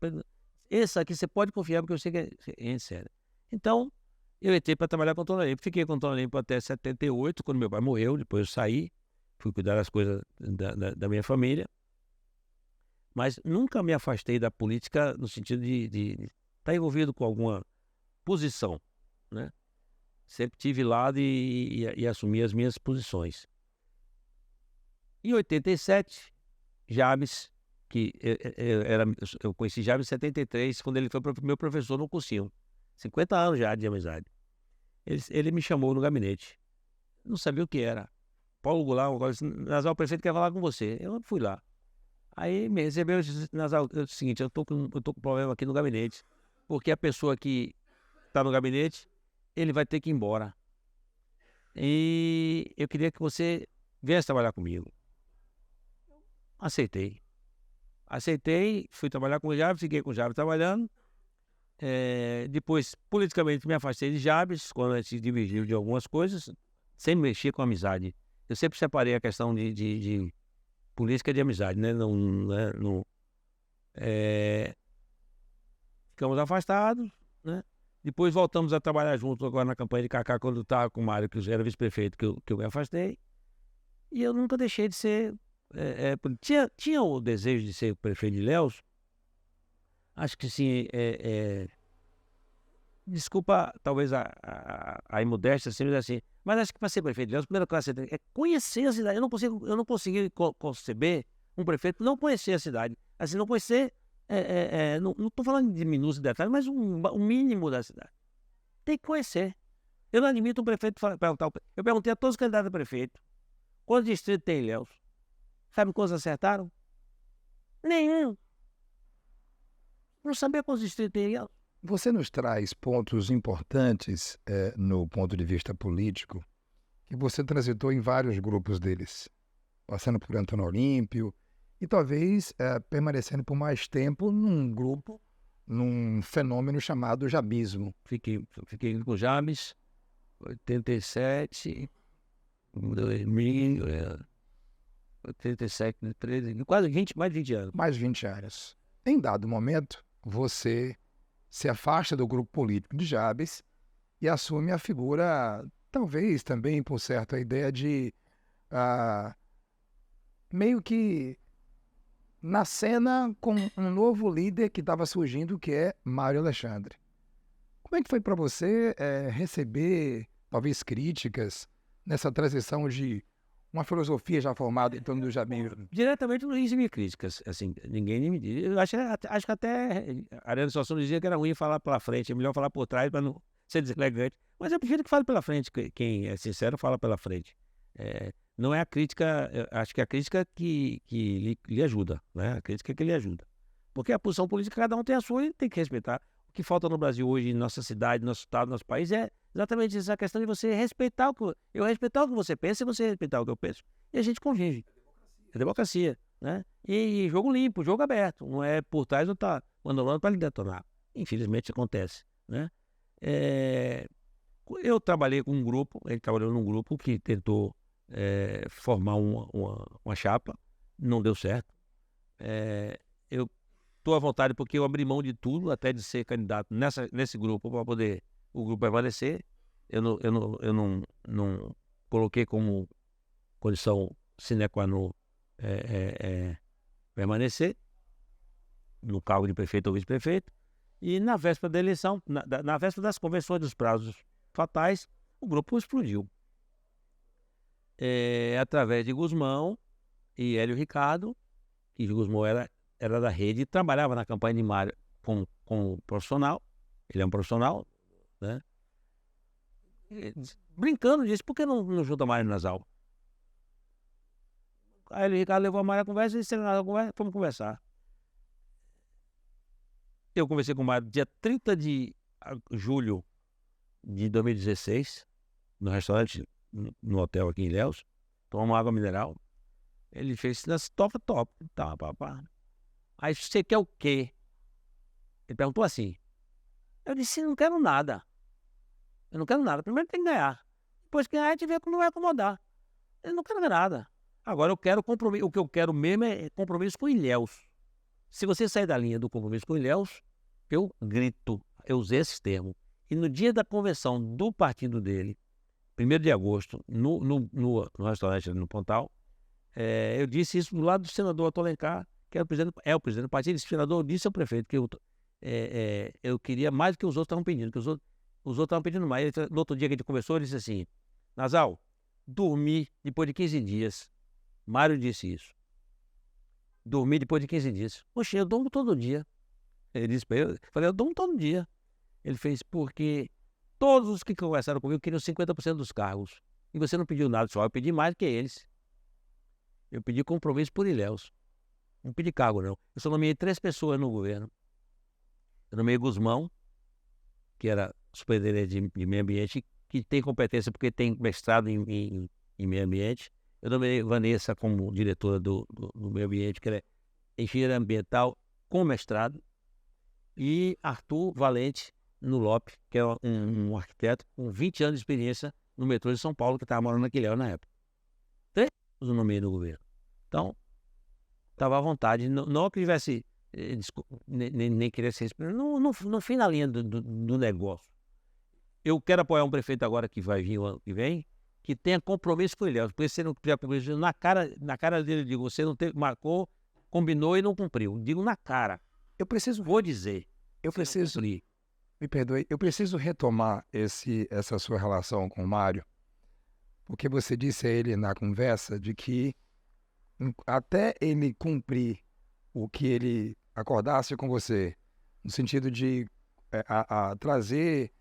Speaker 2: Esse aqui você pode confiar, porque eu sei que é sério. Então, eu entrei para trabalhar com o Antônio Aníbal. Fiquei com o Antônio Aníbal até 78, quando meu pai morreu. Depois eu saí, fui cuidar das coisas da minha família. Mas nunca me afastei da política no sentido de estar envolvido com alguma posição, né? Sempre tive lado e assumi as minhas posições. Em 87, Jabes, que eu conheci Jabes em 73, quando ele foi meu professor no cursinho. 50 anos já de amizade. Ele me chamou no gabinete. Não sabia o que era. Paulo Goulart, Nazar, o prefeito quer falar com você. Eu fui lá. Aí me recebeu e disse: Nazar, é o seguinte, eu tô com problema aqui no gabinete. Porque a pessoa que está no gabinete ele vai ter que ir embora. E eu queria que você viesse trabalhar comigo. Aceitei. Fui trabalhar com o Jabes, fiquei com o Jabes trabalhando. Depois, politicamente, me afastei de Jabes, quando a gente se divergiu de algumas coisas, sem mexer com amizade. Eu sempre separei a questão de política de amizade, né? Ficamos afastados, né? Depois voltamos a trabalhar juntos agora na campanha de Cacá, quando estava com o Mário, que era vice-prefeito, que eu me afastei. E eu nunca deixei de ser... tinha o desejo de ser prefeito de Ilhéus. Acho que sim. Desculpa, talvez a imodéstia, assim, mas acho que para ser prefeito de Ilhéus, a primeira coisa é conhecer a cidade. Eu não consegui conceber um prefeito não conhecer a cidade. Assim, não conhecer... não estou falando de minúsculos detalhes, mas um mínimo da cidade. Tem que conhecer. Eu não admito um prefeito perguntar. Eu perguntei a todos os candidatos a prefeito: quantos distritos tem Ilhéus? Sabe quantos acertaram? Nenhum. Não sabia quantos distritos tem Ilhéus.
Speaker 1: Você nos traz pontos importantes no ponto de vista político, que você transitou em vários grupos deles, passando por Antônio Olímpio e talvez permanecendo por mais tempo num grupo, num fenômeno chamado jabismo.
Speaker 2: Fiquei com o Jabes, 87, 2000, 87, 13, quase 20, mais de 20 anos.
Speaker 1: Mais de 20 anos. Em dado momento, você se afasta do grupo político de Jabes e assume a figura, talvez também por certa ideia de meio que na cena com um novo líder que estava surgindo, que é Mário Alexandre. Como é que foi para você receber, talvez, críticas nessa transição de uma filosofia já formada em torno do jabismo?
Speaker 2: Diretamente não recebi críticas, assim, ninguém me disse. Eu acho que até a Ariana Suassuna dizia que era ruim falar pela frente, é melhor falar por trás para não ser deselegante. Mas eu prefiro que fale pela frente, quem é sincero fala pela frente. Não é a crítica, acho que é a crítica que lhe ajuda, né? A crítica que lhe ajuda. Porque a posição política, cada um tem a sua e tem que respeitar. O que falta no Brasil hoje, em nossa cidade, nosso estado, nosso país, é exatamente essa questão de você respeitar eu respeitar o que você pensa e você respeitar o que eu penso. E a gente convive. É democracia, né? E jogo limpo, jogo aberto. Não é por trás ou tá mandando para lhe detonar. Infelizmente acontece, né? Eu trabalhei com um grupo, ele trabalhou num grupo que tentou formar uma chapa, não deu certo. Eu estou à vontade porque eu abri mão de tudo, até de ser candidato nesse grupo, para poder o grupo permanecer. Eu não coloquei como condição sine qua non permanecer no cargo de prefeito ou vice-prefeito. E na véspera da eleição, na véspera das convenções dos prazos fatais, o grupo explodiu. Através de Guzmão e Hélio Ricardo, que Guzmão era da rede e trabalhava na campanha de Mário como profissional. Ele é um profissional, né? Brincando, disse: por que não junta Mário Nasal? Aí Hélio Ricardo levou a Mário à conversa e disse: vamos conversar. Eu conversei com o Mário dia 30 de julho de 2016, no restaurante, no hotel aqui em Ilhéus, tomamos água mineral. Ele fez: top. Tá, papá. Aí: você quer o quê? Ele perguntou assim. Eu disse: não quero nada. Eu não quero nada. Primeiro tem que ganhar. Depois que ganhar, a gente vê como vai acomodar. Eu não quero nada. Agora eu quero compromisso. O que eu quero mesmo é compromisso com Ilhéus. Se você sair da linha do compromisso com Ilhéus, eu grito. Eu usei esse termo. E no dia da convenção do partido dele, 1º de agosto, no restaurante ali no Pontal, eu disse isso do lado do senador Otto Alencar, que o presidente do partido. Esse senador disse ao prefeito que eu queria mais do que os outros estavam pedindo, que os outros estavam pedindo mais. No outro dia que a gente conversou, ele disse assim: Nasal, dormi depois de 15 dias. Mário disse isso. Dormi depois de 15 dias. Poxa, eu durmo todo dia. Ele disse para eu falei: eu durmo todo dia. Ele fez: porque todos os que conversaram comigo queriam 50% dos cargos. E você não pediu nada, só eu pedi mais do que eles. Eu pedi compromisso por Ilhéus. Não pedi cargo, não. Eu só nomeei 3 pessoas no governo. Eu nomeei Guzmão, que era superintendente de meio ambiente, que tem competência porque tem mestrado em meio ambiente. Eu nomeei Vanessa como diretora do meio ambiente, que ela é engenheira ambiental com mestrado, e Arthur Valente no LOP, que é um arquiteto com 20 anos de experiência no metrô de São Paulo, que estava morando naquele ano na época. 3 anos eu nomeei no governo. Então, estava à vontade. Não que tivesse, nem queria ser, no fim da linha do negócio. Eu quero apoiar um prefeito agora que vai vir o ano que vem, que tenha compromisso com ele. Porque se não tiver compromisso, na cara dele, eu digo, você não marcou, combinou e não cumpriu. Digo na cara. Vou dizer.
Speaker 1: Me perdoe, eu preciso retomar essa sua relação com o Mário, porque você disse a ele na conversa de que até ele cumprir o que ele acordasse com você, no sentido de trazer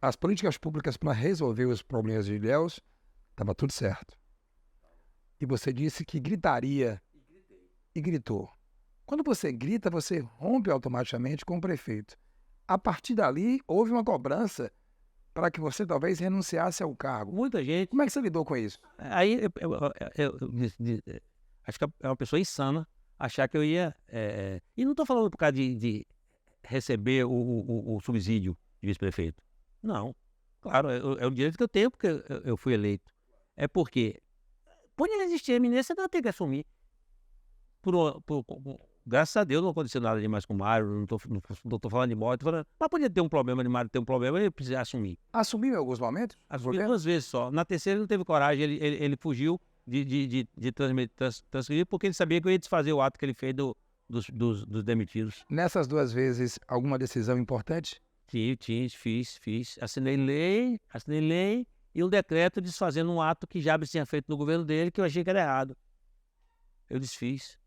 Speaker 1: as políticas públicas para resolver os problemas de Ilhéus, estava tudo certo. E você disse que gritaria e gritou. Quando você grita, você rompe automaticamente com o prefeito. A partir dali, houve uma cobrança para que você talvez renunciasse ao cargo.
Speaker 2: Muita gente.
Speaker 1: Como é que você lidou com isso?
Speaker 2: Aí eu acho que é uma pessoa insana achar que eu ia... E não estou falando por causa de receber o subsídio de vice-prefeito. Não. Claro, é o direito que eu tenho porque eu fui eleito. É porque, por existir a eminência, eu tenho que assumir. Graças a Deus não aconteceu nada demais com o Mário, não tô falando de morte, mas podia ter um problema de Mário ter um problema, ele precisa assumir.
Speaker 1: Assumiu em alguns momentos?
Speaker 2: Assumiu 2 vezes só. Na terceira ele não teve coragem, ele fugiu de transferir, porque ele sabia que eu ia desfazer o ato que ele fez dos demitidos.
Speaker 1: Nessas 2 vezes, alguma decisão importante?
Speaker 2: Fiz. Assinei lei e um decreto desfazendo um ato que Jabes tinha feito no governo dele, que eu achei que era errado. Eu desfiz.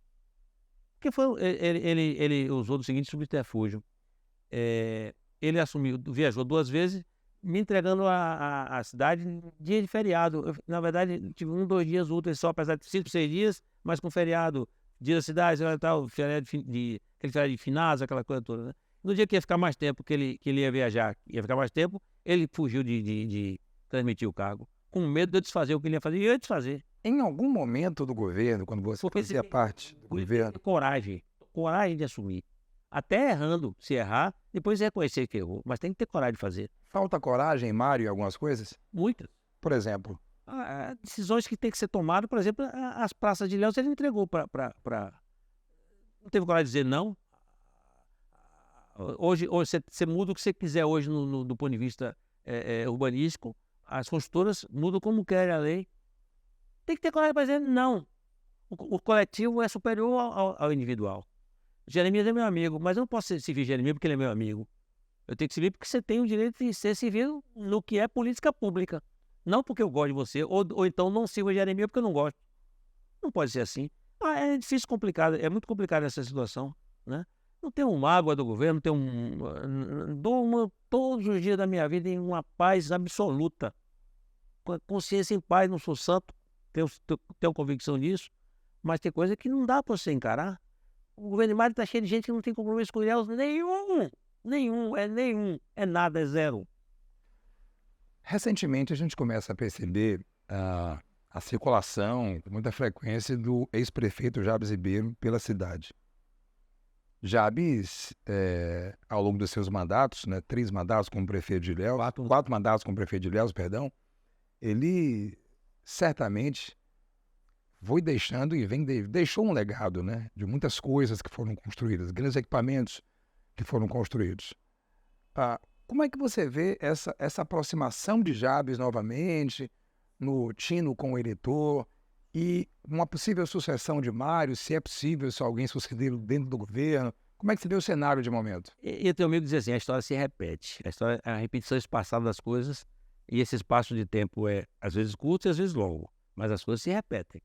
Speaker 2: Porque ele usou do seguinte subterfúgio. Ele viajou 2 vezes, me entregando a cidade dia de feriado. Na verdade, tive 1, 2 dias úteis só, apesar de 5, 6 dias, mas com feriado, dia da cidade, tal, feriado aquele feriado de finados, aquela coisa toda, né? No dia que ia ficar mais tempo, que ele ia viajar, ia ficar mais tempo, ele fugiu de transmitir o cargo, com medo de eu desfazer o que ele ia fazer, e eu ia desfazer.
Speaker 1: Em algum momento do governo, quando você fazia parte do governo...
Speaker 2: Coragem de assumir. Até errando, se errar, depois reconhecer que errou. Mas tem que ter coragem de fazer.
Speaker 1: Falta coragem, Mário, em algumas coisas?
Speaker 2: Muitas.
Speaker 1: Por exemplo?
Speaker 2: Decisões que tem que ser tomadas, por exemplo, as praças de Ilhéus ele entregou para... Não teve coragem de dizer não. Hoje você muda o que você quiser hoje do ponto de vista urbanístico. As construtoras mudam como querem a lei. Tem que ter coragem para dizer não. O coletivo é superior ao individual. Jeremias é meu amigo, mas eu não posso servir Jeremias porque ele é meu amigo. Eu tenho que servir porque você tem o direito de ser servido no que é política pública. Não porque eu gosto de você, ou então não sirva Jeremias porque eu não gosto. Não pode ser assim. É difícil, complicado, é muito complicado essa situação, né? Não tenho mágoa do governo, todos os dias da minha vida em uma paz absoluta. Consciência em paz, não sou santo, tenho convicção disso, mas tem coisa que não dá para você encarar. O governo de Mário está cheio de gente que não tem compromisso com Ilhéus nenhum, é nada, é zero.
Speaker 1: Recentemente a gente começa a perceber a circulação com muita frequência do ex-prefeito Jabes Ribeiro pela cidade. Jabes, ao longo dos seus mandatos, 3 mandatos como prefeito de Ilhéus, 4 mandatos como prefeito de Ilhéus, perdão, ele certamente foi deixando deixou um legado, né, de muitas coisas que foram construídas, grandes equipamentos que foram construídos. Como é que você vê essa aproximação de Jabes novamente, no tino com o eleitor, e uma possível sucessão de Mário, se é possível, se alguém suceder dentro do governo? Como é que você vê o cenário de momento?
Speaker 2: E eu tenho amigo que diz assim, a história se repete. A história é a repetição espaçada das coisas, e esse espaço de tempo é às vezes curto e às vezes longo, mas as coisas se repetem.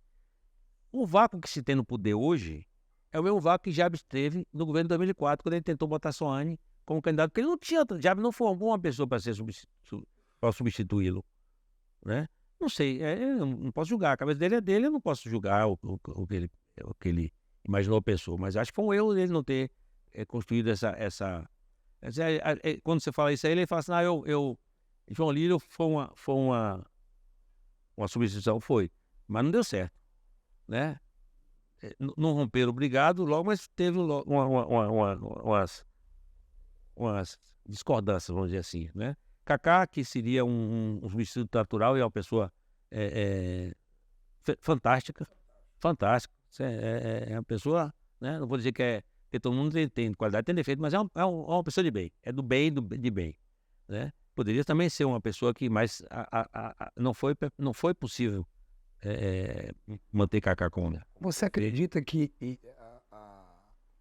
Speaker 2: O vácuo que se tem no poder hoje é o mesmo vácuo que Jabes teve no governo de 2004, quando ele tentou botar Soane como candidato, porque ele não tinha, Jabes não formou uma pessoa para substituí-lo, né? Não sei, eu não posso julgar, a cabeça dele é dele, eu não posso julgar o que ele imaginou a pessoa, mas acho que foi um erro dele não ter construído essa Quando você fala isso aí, ele fala assim, João Lírio foi uma substituição, foi, mas não deu certo, né? Não romperam obrigado logo, mas teve umas discordâncias, vamos dizer assim, né? Kaká, que seria um substituto natural e é uma pessoa fantástica, é uma pessoa, né? Não vou dizer que todo mundo tem qualidade, tem defeito, mas é uma pessoa de bem, é do bem, de bem, né? Poderia também ser uma pessoa que, mas não foi possível manter Kaká como.
Speaker 1: Você acredita que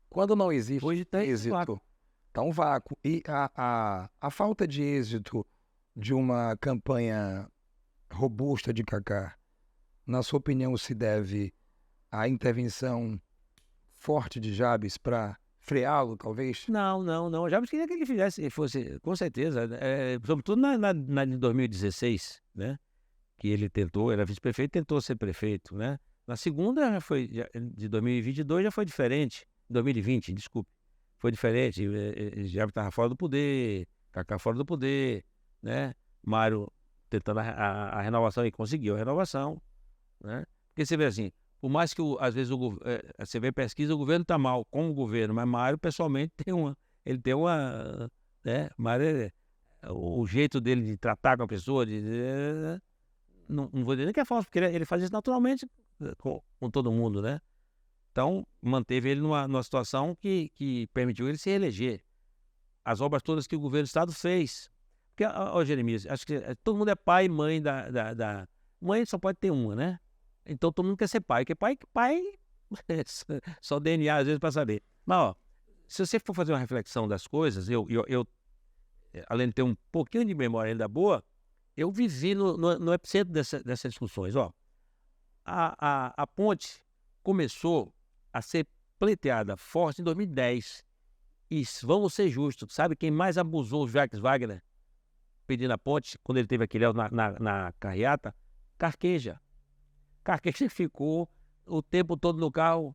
Speaker 1: quando não existe
Speaker 2: Hoje tem
Speaker 1: êxito, está um vácuo, e a falta de êxito de uma campanha robusta de Kaká, na sua opinião, se deve à intervenção forte de Jabes para freá-lo, talvez?
Speaker 2: Não. O Jabes queria que ele fosse, com certeza, sobretudo na de 2016, né? Que ele era vice-prefeito, tentou ser prefeito, né? Na segunda, de 2022, já foi diferente. 2020, desculpe. Foi diferente. Jabes estava fora do poder, Kaká fora do poder, né? Mário tentando a renovação e conseguiu a renovação, né? Porque você vê assim, por mais que às vezes você vê pesquisa, o governo está mal como governo, mas Mário pessoalmente ele tem uma, né? Mário, o jeito dele de tratar com a pessoa, não vou dizer que é falso, porque ele faz isso naturalmente com todo mundo, né? Então, manteve ele numa situação que permitiu ele se reeleger. As obras todas que o governo do estado fez. Porque, Jeremias, acho que todo mundo é pai e mãe Mãe só pode ter uma, né? Então, todo mundo quer ser pai. Porque pai só DNA, às vezes, para saber. Mas, ó, se você for fazer uma reflexão das coisas, eu além de ter um pouquinho de memória ainda boa, eu vivi no epicentro dessas discussões. Ó, a ponte começou a ser pleiteada forte em 2010. E vamos ser justos, sabe quem mais abusou o Jacques Wagner pedindo a ponte, quando ele teve aquele na carreata? Carqueja. Carqueja ficou o tempo todo no carro,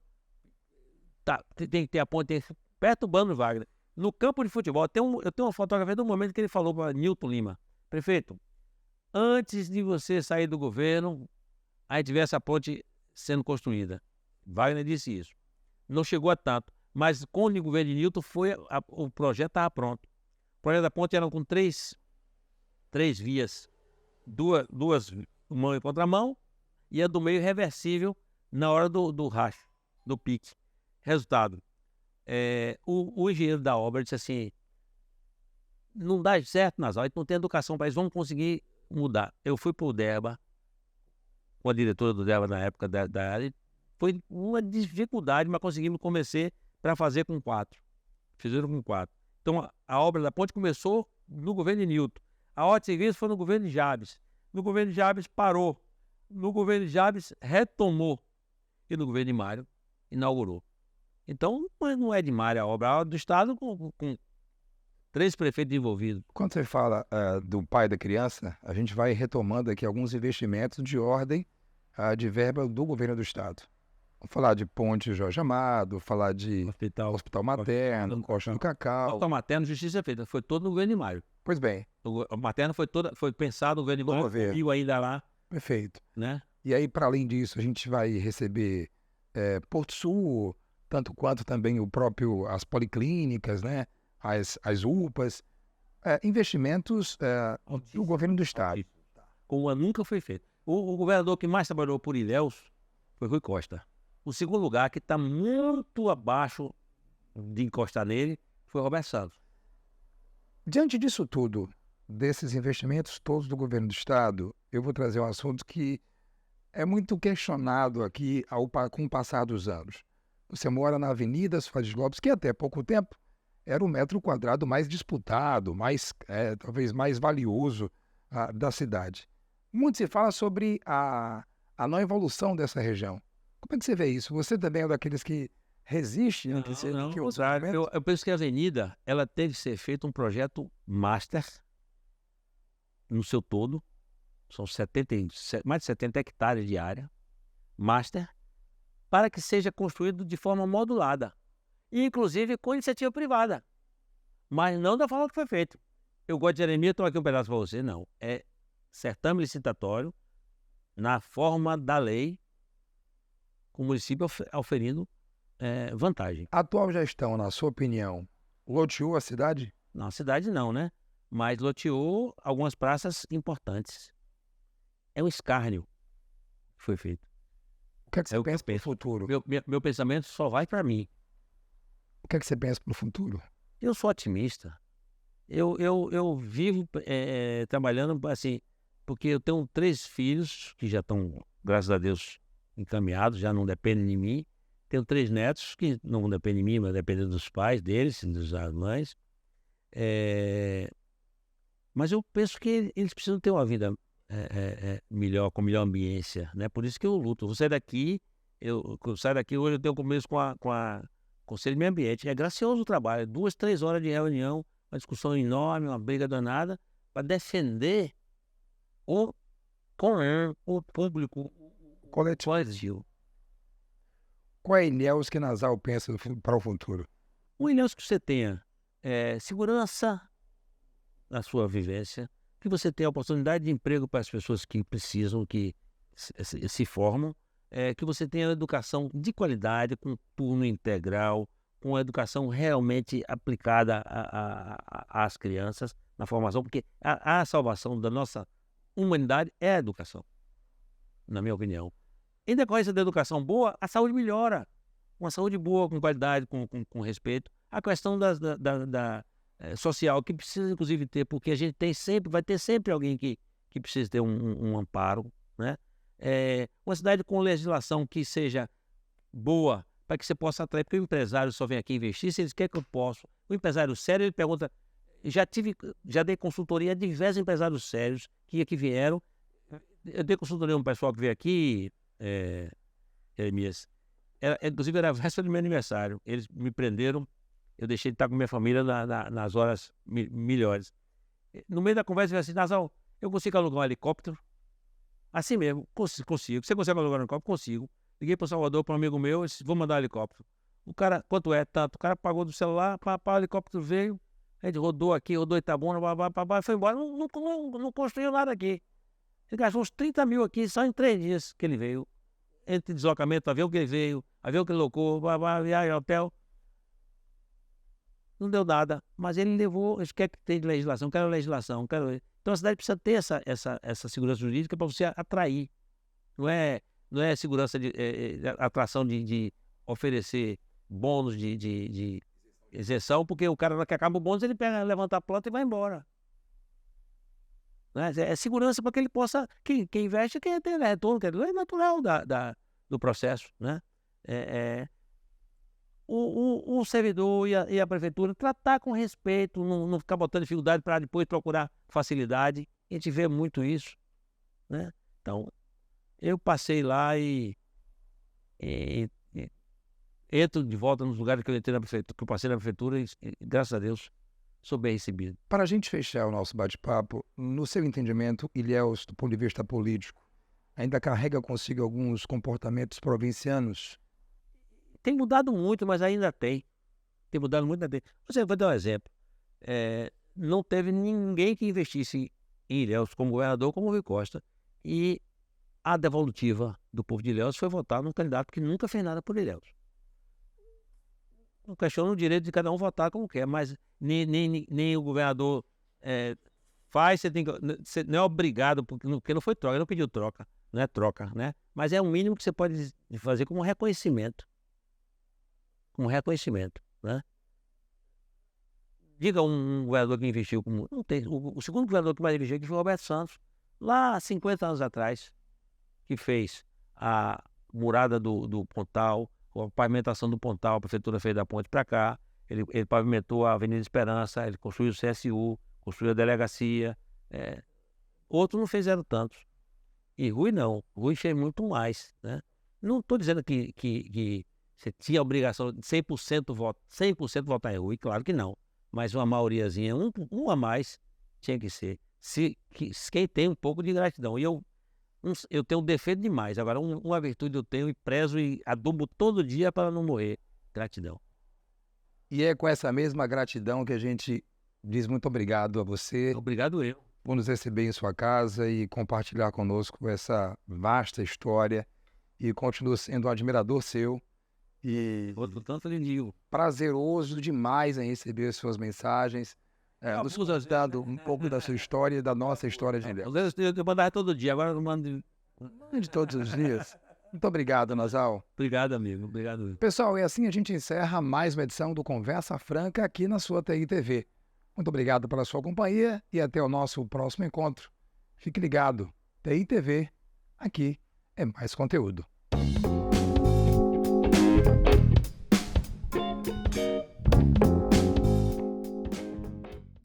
Speaker 2: tem que ter a ponte, perturbando o Wagner. No campo de futebol, eu tenho uma fotografia do momento que ele falou para Nilton Lima: prefeito, antes de você sair do governo, a gente vê essa ponte sendo construída. Wagner disse isso. Não chegou a tanto, mas com o governo de Nilton o projeto estava pronto. O projeto da ponte era com três vias, duas mão e contramão, e a do meio reversível na hora do racho, do pique. Resultado, o engenheiro da obra disse assim: não dá certo nas aulas, não tem educação para eles, vamos conseguir mudar. Eu fui para o Derba, com a diretora do Derba na época da área. Foi uma dificuldade, mas conseguimos convencer para fazer com 4. Fizeram com 4. Então, a obra da ponte começou no governo de Nilton. A obra de serviço foi no governo de Jabes. No governo de Jabes, parou. No governo de Jabes, retomou. E no governo de Mário, inaugurou. Então, não é de Mário a obra do Estado com 3 prefeitos envolvidos.
Speaker 1: Quando você fala do pai da criança, a gente vai retomando aqui alguns investimentos de ordem de verba do governo do Estado. Vamos falar de Ponte Jorge Amado, falar de Hospital Materno, Costa do Cacau.
Speaker 2: Hospital Materno, justiça feita, foi todo no governo de Mário.
Speaker 1: Pois bem.
Speaker 2: O Materno foi pensado no governo de Mário, viu ainda lá.
Speaker 1: Perfeito.
Speaker 2: Né?
Speaker 1: E aí, para além disso, a gente vai receber Porto Sul, tanto quanto também as policlínicas, né? As UPAs, investimentos do governo do Estado.
Speaker 2: Como nunca foi feito. O governador que mais trabalhou por Ilhéus foi Rui Costa. O segundo lugar, que está muito abaixo de encostar nele, foi Roberto Santos.
Speaker 1: Diante disso tudo, desses investimentos todos do governo do Estado, eu vou trazer um assunto que é muito questionado aqui com o passar dos anos. Você mora na Avenida Soares Lopes, que até pouco tempo era o metro quadrado mais disputado, talvez mais valioso da cidade. Muito se fala sobre a não evolução dessa região. Como é que você vê isso? Você também é daqueles que resiste?
Speaker 2: Não, eu penso que a avenida ela teve que ser feito um projeto master no seu todo. São mais de 70 hectares de área, master, para que seja construído de forma modulada, e inclusive com iniciativa privada. mas não da forma que foi feito. Eu gosto de Jeremias, estou aqui um pedaço para você. Não, é certame licitatório na forma da lei, com o município oferindo vantagem.
Speaker 1: A atual gestão, na sua opinião, loteou a cidade?
Speaker 2: Na cidade não, né? Mas loteou algumas praças importantes. É um escárnio que foi feito.
Speaker 1: O que é que você
Speaker 2: É o que eu
Speaker 1: pensa para o
Speaker 2: penso.
Speaker 1: futuro?
Speaker 2: Meu pensamento só vai para mim.
Speaker 1: O que é que você pensa para o futuro?
Speaker 2: Eu sou otimista. Eu vivo trabalhando assim, porque eu tenho 3 filhos que já estão, graças a Deus, encaminhados, já não dependem de mim. Tenho 3 netos que não dependem de mim, mas dependem dos pais deles, das mães. Mas eu penso que eles precisam ter uma vida melhor, com melhor ambiência, né? Por isso que eu luto. Eu saio daqui hoje, eu tenho compromisso com a Conselho de Meio Ambiente. É gracioso o trabalho, 2, 3 horas de reunião, uma discussão enorme, uma briga danada, para defender o público coletivo.
Speaker 1: Qual é a Ilhéus que Nasal pensa para o futuro?
Speaker 2: O Ilhéus que você tenha segurança na sua vivência, que você tenha oportunidade de emprego para as pessoas que precisam, que se formam, que você tenha educação de qualidade, com turno integral, com educação realmente aplicada às crianças, na formação, porque a salvação da nossa humanidade é a educação, na minha opinião. Em decorrência da educação boa, a saúde melhora. Uma saúde boa, com qualidade, com respeito. A questão da social, que precisa inclusive ter, porque a gente vai ter sempre alguém que precisa ter um amparo, né? Uma cidade com legislação que seja boa, para que você possa atrair, porque o empresário só vem aqui investir se ele quer que eu possa. O empresário sério, ele pergunta, já dei consultoria a diversos empresários sérios que vieram. Eu dei consultoria a um pessoal que veio aqui, Jeremias, inclusive era a véspera do meu aniversário, eles me prenderam, eu deixei de estar com minha família nas horas melhores. No meio da conversa, eu falei assim, Nasal, eu consigo alugar um helicóptero? Assim mesmo, consigo. Você consegue alugar um helicóptero? Consigo. Liguei para Salvador, para um amigo meu, disse, vou mandar um helicóptero. O cara, quanto é? Tanto. O cara pagou do celular, o helicóptero veio, a gente rodou aqui, rodou Itabuna, foi embora, não construiu nada aqui. Ele gastou uns 30 mil aqui, só em 3 dias que ele veio. Entre deslocamento, avião que ele veio, avião que ele locou, viagem, hotel. Não deu nada, mas ele levou, eles querem que tenha legislação, quero legislação, quero... Então a cidade precisa ter essa segurança jurídica para você atrair. Não é segurança de atração de oferecer bônus de isenção, porque o cara que acaba o bônus, ele levanta a planta e vai embora. Né? É segurança para que ele possa, quem investe, quem tem retorno, é natural do processo, né? O servidor e a prefeitura tratar com respeito, não ficar botando dificuldade para depois procurar facilidade. A gente vê muito isso, né? Então, eu passei lá e entro de volta nos lugares que eu entrei na prefeitura, que eu passei na prefeitura e graças a Deus, sou bem recebido.
Speaker 1: Para a gente fechar o nosso bate-papo, no seu entendimento, Ilhéus, do ponto de vista político, ainda carrega consigo alguns comportamentos provincianos?
Speaker 2: Tem mudado muito, mas ainda tem. Tem mudado muito, ainda tem. Você vou dar um exemplo. Não teve ninguém que investisse em Ilhéus como governador, como o Rui Costa. E a devolutiva do povo de Ilhéus foi votar num candidato que nunca fez nada por Ilhéus. Não questiono o direito de cada um votar como quer, mas nem o governador faz, você não é obrigado, porque não foi troca, ele não pediu troca, não é troca, né? Mas é o mínimo que você pode fazer como reconhecimento. Como reconhecimento, né? Diga um governador que investiu como... Não tem. O segundo governador que mais investiu aqui foi o Roberto Santos, lá há 50 anos atrás, que fez a murada do Pontal, a pavimentação do Pontal, a prefeitura fez da ponte para cá, ele pavimentou a Avenida Esperança, ele construiu o CSU, construiu a delegacia. Outros não fizeram tantos. E Rui não, Rui fez muito mais, né? Não estou dizendo que você tinha a obrigação de 100% votar em Rui, claro que não. Mas uma maioriazinha, um a mais, tinha que ser. Quem tem um pouco de gratidão. E eu tenho um defeito demais. Agora, uma virtude eu tenho e prezo e adubo todo dia para não morrer. Gratidão.
Speaker 1: E é com essa mesma gratidão que a gente diz muito obrigado a você
Speaker 2: Obrigado eu.
Speaker 1: por nos receber em sua casa e compartilhar conosco essa vasta história. E continuo sendo um admirador seu e
Speaker 2: Outro tanto ele digo.
Speaker 1: prazeroso demais em receber suas mensagens, nos contando um pouco da sua história e da nossa história de Deus.
Speaker 2: Às vezes eu mandava todo dia, agora eu mando.
Speaker 1: De todos os dias. Muito obrigado, Nazal.
Speaker 2: Obrigado, amigo. Obrigado.
Speaker 1: Pessoal, e assim a gente encerra mais uma edição do Conversa Franca aqui na sua TI TV. Muito obrigado pela sua companhia e até o nosso próximo encontro. Fique ligado. TI TV, aqui é mais conteúdo.